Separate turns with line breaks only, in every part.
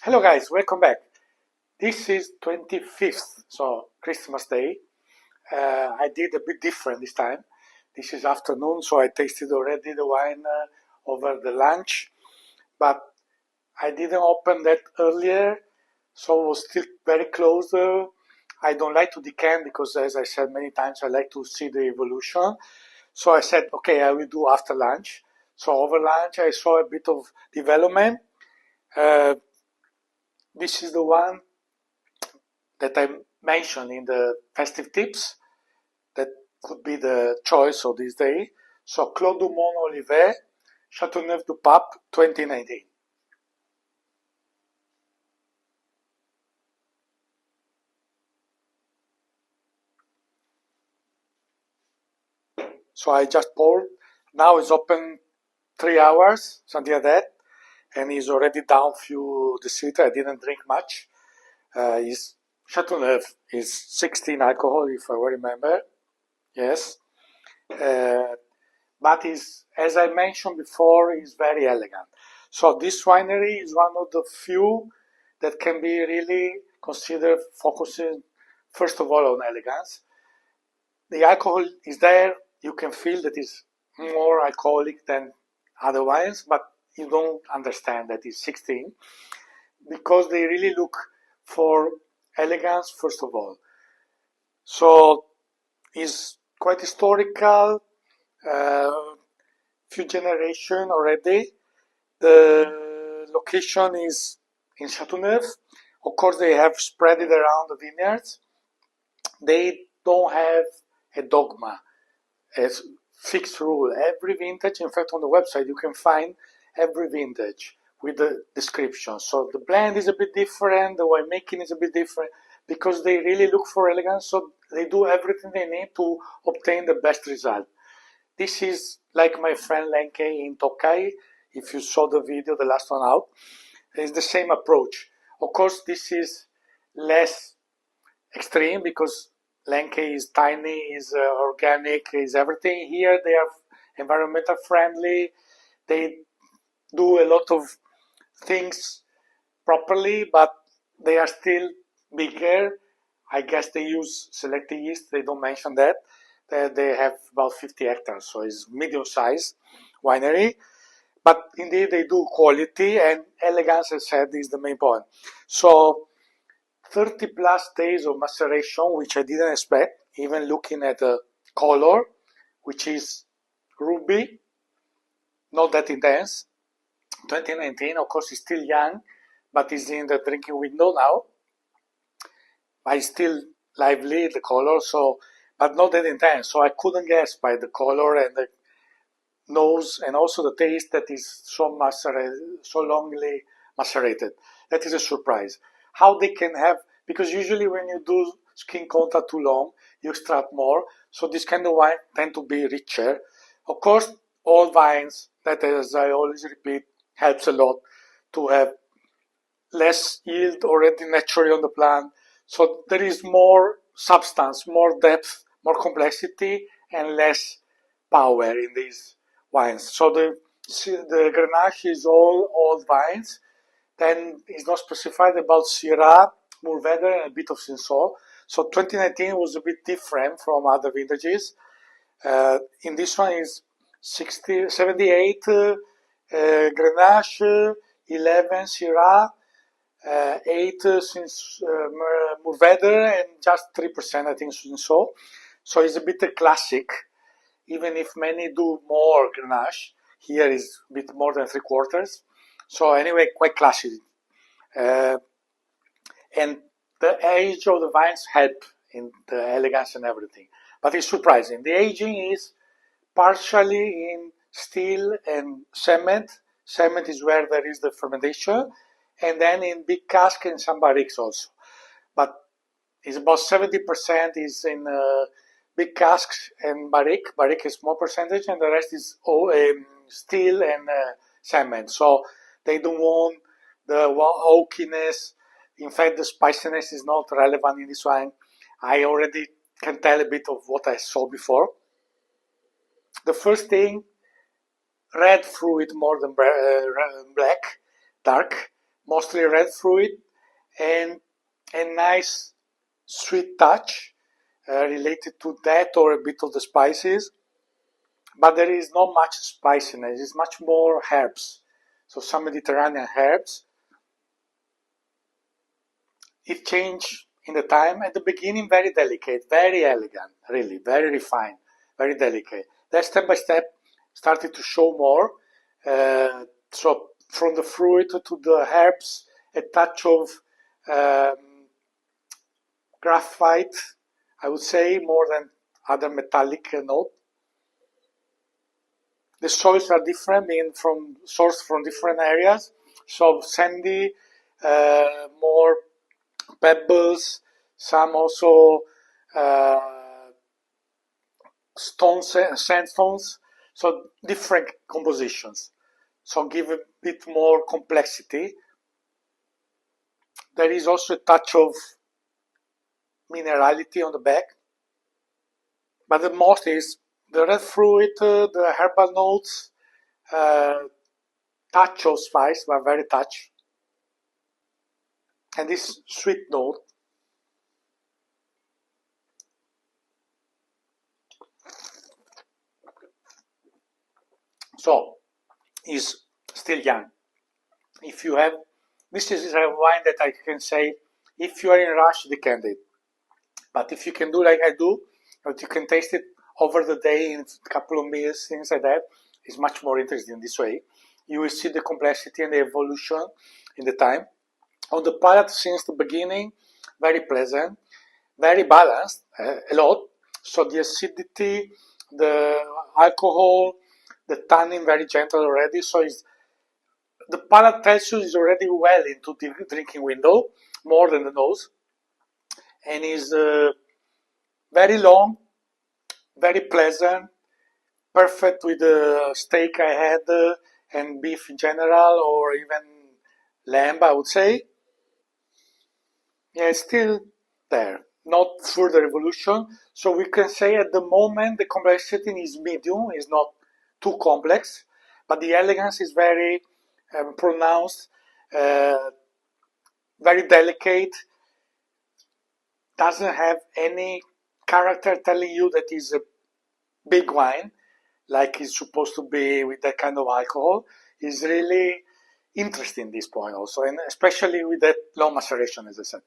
Hello guys, welcome back. This is 25th, so Christmas Day. I did a bit different this time. This is afternoon, so I tasted already the wine over the lunch, but I didn't open that earlier, so it was still very close. I don't like to decant because, as I said many times, I like to see the evolution. So I said, okay, I will do after lunch. So over lunch, I saw a bit of development. This is the one that I mentioned in the festive tips that could be the choice of this day. So Clos du Mont-Olivet, Chateauneuf du Pape, 2019. So I just poured. Now it's open 3 hours, something like that, and it's already down few deciliter. I didn't drink much. Is Chateauneuf is 16 alcohol, if I remember. Yes. But is, as I mentioned before, is very elegant. So this winery is one of the few that can be really considered focusing first of all on elegance. The alcohol is there, you can feel that it's more alcoholic than other wines, but you don't understand that it's 16 because they really look for elegance first of all. So it's quite historical, few generation already. The location is in Chateauneuf. Of course, they have spread it around the vineyards. They don't have a dogma, a fixed rule. Every vintage, in fact, on the website, you can find every vintage with the description. So the blend is a bit different, the winemaking is a bit different because they really look for elegance. So they do everything they need to obtain the best result. This is like my friend Lenke in Tokai. If you saw the video, the last one out, it's the same approach. Of course, this is less extreme because Lenke is tiny, is organic, is everything. Here they are environmental friendly. They do a lot of things properly, but they are still bigger. I guess they use selected yeast. They don't mention that. They have about 50 hectares, so it's medium-sized winery. But indeed, they do quality and elegance, as I said, is the main point. So 30 plus days of maceration, which I didn't expect, even looking at the color, which is ruby, not that intense. 2019, of course, is still young, but is in the drinking window now. But it's still lively, the color, so, but not that intense. So I couldn't guess by the color and the nose and also the taste that is so macerated, so longly macerated. That is a surprise. How they can have, because usually when you do skin contact too long, you extract more. So this kind of wine tend to be richer. Of course, all wines, that as I always repeat, helps a lot to have less yield already naturally on the plant. So there is more substance, more depth, more complexity, and less power in these wines. So the Grenache is all old vines. Then it's not specified about Syrah, Mourvedre, and a bit of Cinsault. So 2019 was a bit different from other vintages. In this one is 78 Grenache, 11 Syrah, 8 since Mourvedre, and just 3% I think Cinsault. So it's a bit a classic, even if many do more Grenache. Here is a bit more than 3/4. So anyway, quite classic. And the age of the vines help in the elegance and everything. But it's surprising. The aging is partially in steel and cement. Cement is where there is the fermentation. And then in big cask and some barriques also. But it's about 70% is in big casks and barrique. Barrique is small percentage, and the rest is steel and cement. So they don't want the oakiness. In fact, the spiciness is not relevant in this wine. I already can tell a bit of what I saw before. The first thing, red fruit more than black, dark. mostly red fruit, and a nice sweet touch related to that or a bit of the spices. But there is not much spiciness, it's much more herbs. So some Mediterranean herbs. It changed in the time. At the beginning, very delicate, very elegant, really, very refined, very delicate. Then step by step started to show more. So from the fruit to the herbs, a touch of um, graphite, I would say, more than other metallic note. The soils are different, being from sourced from different areas. So sandy, more pebbles, some also uh, stones and sandstones. So different compositions. So give a bit more complexity. There is also a touch of minerality on the back, but the most is the red fruit, the herbal notes, uh, touch of spice, but very touch, and this sweet note. So is still young. If you have, this is a wine that I can say, if you are in rush, decant it. But if you can do like I do, that you can taste it over the day in a couple of meals, things like that, is much more interesting this way. You will see the complexity and the evolution in the time. On the palate since the beginning, very pleasant, very balanced, a lot. So the acidity, the alcohol, the tannin very gentle already. So it's, the palate tells you is already well into the drinking window, more than the nose, and is very long, very pleasant, perfect with the steak I had and beef in general, or even lamb, I would say. Yeah, it's still there, not further evolution. So we can say at the moment the complexity is medium, is not too complex, but the elegance is very pronounced, uh, very delicate, doesn't have any character telling you that is a big wine, like it's supposed to be with that kind of alcohol, is really interesting this point also, and especially with that long maceration, as I said.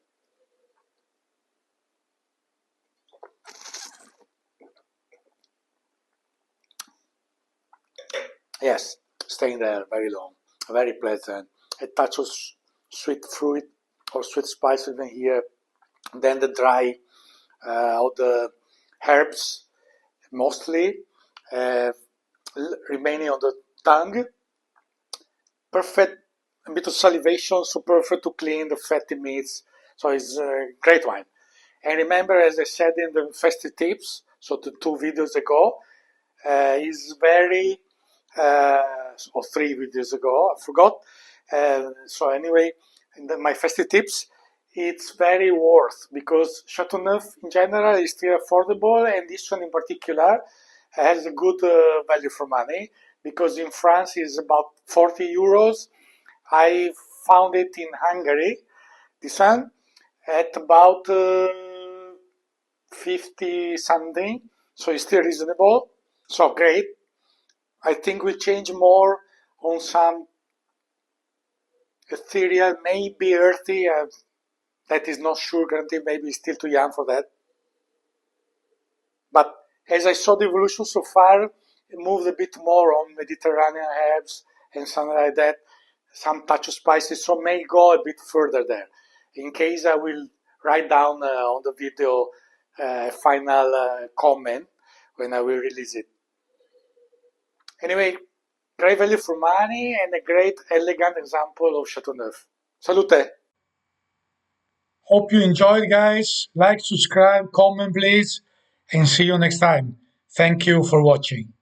Yes, staying there very long, very pleasant. A touch of sweet fruit or sweet spice even here. Then the dry of the herbs mostly uh, remaining on the tongue. Perfect, a bit of salivation, so perfect to clean the fatty meats. So it's a great wine. And remember, as I said in the festive tips, so the 2 videos ago, is very, or 3 videos ago, I forgot. So anyway, in my festive tips, it's very worth because Chateauneuf in general is still affordable, and this one in particular has a good value for money because in France is about 40 euros. I found it in Hungary, this one, at about 50 something, so it's still reasonable. So great. I think we change more on some ethereal, maybe earthy. That is not sure, guarantee, maybe still too young for that. But as I saw the evolution so far, it moved a bit more on Mediterranean herbs and something like that, some touch of spices, so may go a bit further there. In case I will write down on the video final comment when I will release it. Anyway, great value for money and a great elegant example of Chateauneuf. Salute! Hope you enjoyed, guys. Like, subscribe, comment, please, and see you next time. Thank you for watching.